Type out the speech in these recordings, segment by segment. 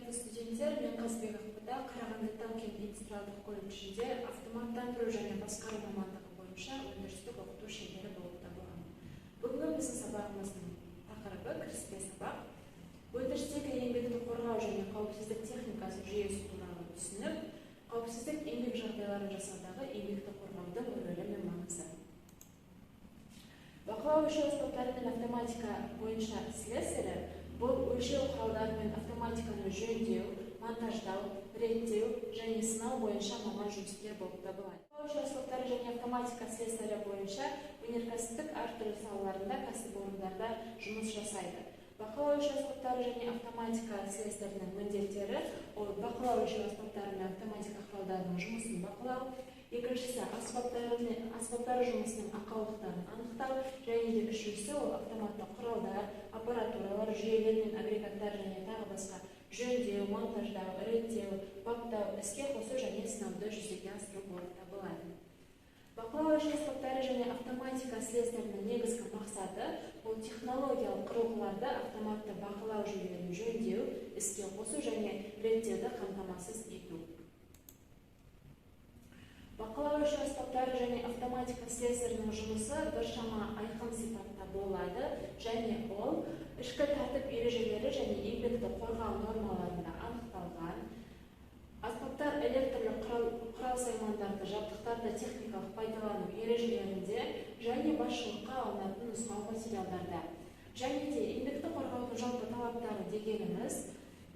Құрметті студенттер, мен Қазбек Ақбота, Қарағанды Тау-Кен индустриалдық колледжінде автоматтандыру және басқару мамандығы бойынша өндірістік оқыту шебері болып табыламын. Бүгінгі біздің сабағымыздың тақырыбы кіріспе сабақ. Өндірістегі еңбекті қорғау және қауіпсіздік техникасы жүйесі туралы түсініп, қауіпсіздік еңбек жағдайларын жасаудағы еңбекті қорғаудың рөлі мен маңызы. Бақылау өлшеу аспаптары мен автоматика бойынша слесарі бұл өлшеу құралдары мен автоматиканы жөндеу, монтаждау, реттеу және сынау бойынша маман жұмыскер болып табылады. Бақылау өлшеу аспаптары және автоматика слесарі бойынша өнеркәсіптік әртүрлі салаларында кәсіпорындарда жұмыс жасайды. Бақылау өлшеу аспаптары және автоматика слесарінің міндеттері ол бақылау өлшеу аспаптары мен автоматика құралдарының жұмысын бақылау, екіншісі аспаптары жұмысының ақаулықтарын анықтау, және де үшіншісі ол автоматты құралдар, аппаратуралар, жүйелер мен агрегаттар және тағы басқа жөндеу, монтаждау, реттеу, баптау, іске қосу және сынауды жүзеге асыру болып табылады. Бақылау өлшеу аспаптары және автоматика слесарінің негізгі мақсаты ол технологиялық құрылғыларды автоматты бақылау жүйелерін жөндеу, іске қосу және реттеуді қамтамасыз ету. Бақылау өлшеу аспаптары және автоматика слесарінің жұмысы біршама айқын сипатта болады және ол ішкі тәртіп ережелері және еңбекті қорғау нормаларында анықталған. Аспаптар электрлі құрал-саймандарды, жабдықтарды техникалық пайдалану ережелерінде және басшылыққа алынатын нұсқау материалдарда. Және де еңбекті қорғаудың жалпы талаптары дегеніміз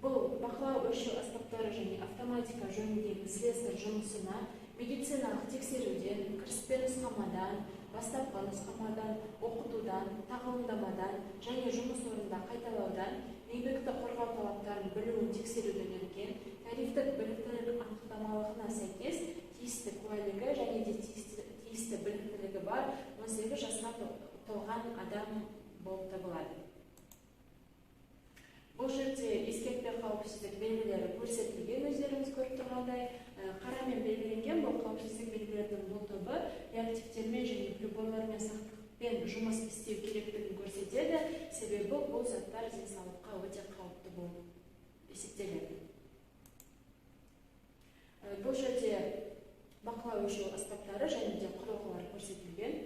бұл бақылау өлшеу аспаптары және автоматика жөніндегі слесар жұмысына медициналық тексеруден, кіріспе нұсқамадан, бастапқы нұсқамадан, оқытудан, тағылымдамадан және жұмыс орнында қайталаудан, еңбекті қорғау талаптарын білуін тексеруден өткен, тарифтік біліктілік анықтамалығына сәйкес тиісті куәлігі және де тиісті біліктілігі бар 18 жасқа толған адам болып табылады. Бұл жерде ескертпе қауіпсіздік белгілері көрсетілген, өздеріңіз көріп тұрғандай, қарамен белгіленген бұл қауіпсіздік белгілерінің бұл тобы реактивтермен және приборлармен сақтықпен жұмыс істеу керектігін көрсетеді, себебі бұл заттар денсаулыққа өте қауіпті болып есептеледі. Бұл жерде бақылау өлшеу аспаптары және де құрылғылар көрсетілген.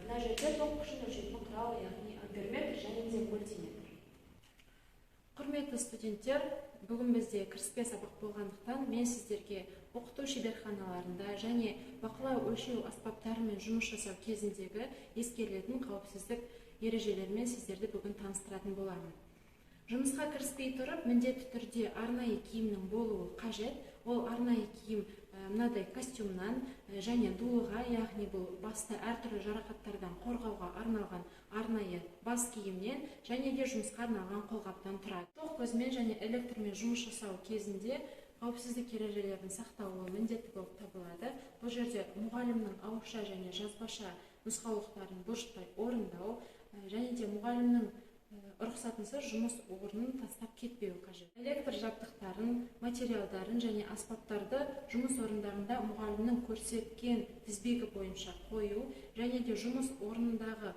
Мына жерде ток күшін өлшейтін құрал, яғни амперметр және де мультиметр. Құрметті студенттер, бүгін бізде кіріспе сабақ болғандықтан мен сіздерге оқыту шеберханаларында және бақылау өлшеу аспаптарымен жұмыс жасау кезіндегі ескерілетін қауіпсіздік ережелерімен сіздерді бүгін таныстыратын боламын. Жұмысқа кіріспей тұрып, міндетті түрде арнайы киімнің болуы қажет. Ол арнайы киім мынадай костюмнан және дулыға, яғни бұл басты әртүрлі жарақаттардан қорғауға арналған арнайы бас киімнен және де жұмысқа арналған қолғаптан тұрады. Тоқ көзмен және электрмен жұмыс жасау кезінде қауіпсіздік ережелерін сақтауы міндетті болып табылады. Бұл жерде мұғалімнің ауызша және жазбаша нұсқаулықтарын бұлжытпай орындау және де мұғалімнің рұқсатынсыз жұмыс орнын тастап кетпеуі қажет. Электр жабдықтарын, материалдарын және аспаптарды жұмыс орындарында мұғалімнің көрсеткен тізбегі бойынша қою және де жұмыс орнындағы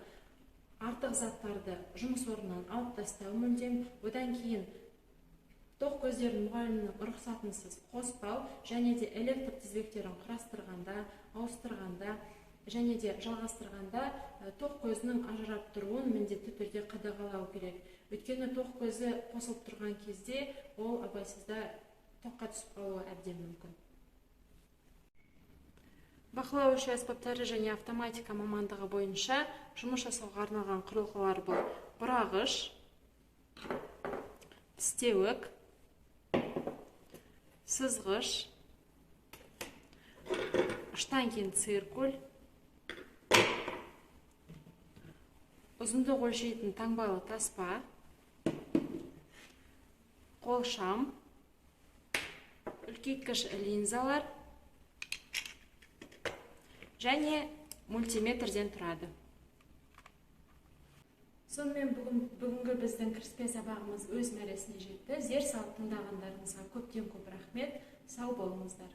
артық заттарды жұмыс орнынан алып тастау мүлдем. Одан кейін тоқ көздерін мұғалімнің рұқсатынсыз қоспау және де электр тізбектерін құрастырғанда, ауыстырғанда және де жалғастырғанда тоқ көзінің ажырап тұруын міндетті түрде қадағалау керек. Өйткені тоқ көзі қосылып тұрған кезде ол абайсызда тоққа түсіп қалуы әбден мүмкін. Бақылау өлшеу аспаптары және автоматика мамандығы бойынша жұмыс жасауға арналған құрылғылар бұл бұрағыш, тістеуік, сызғыш, штанген циркуль, ұзындық өлшейтін таңбалы таспа, қолшам, үлкейткіш линзалар және мультиметрден тұрады. Сонымен бүгінгі біздің кіріспе сабағымыз өз мәресіне жетті. Зер салып тыңдағандарыңызға көптен көп рахмет. Сау болыңыздар.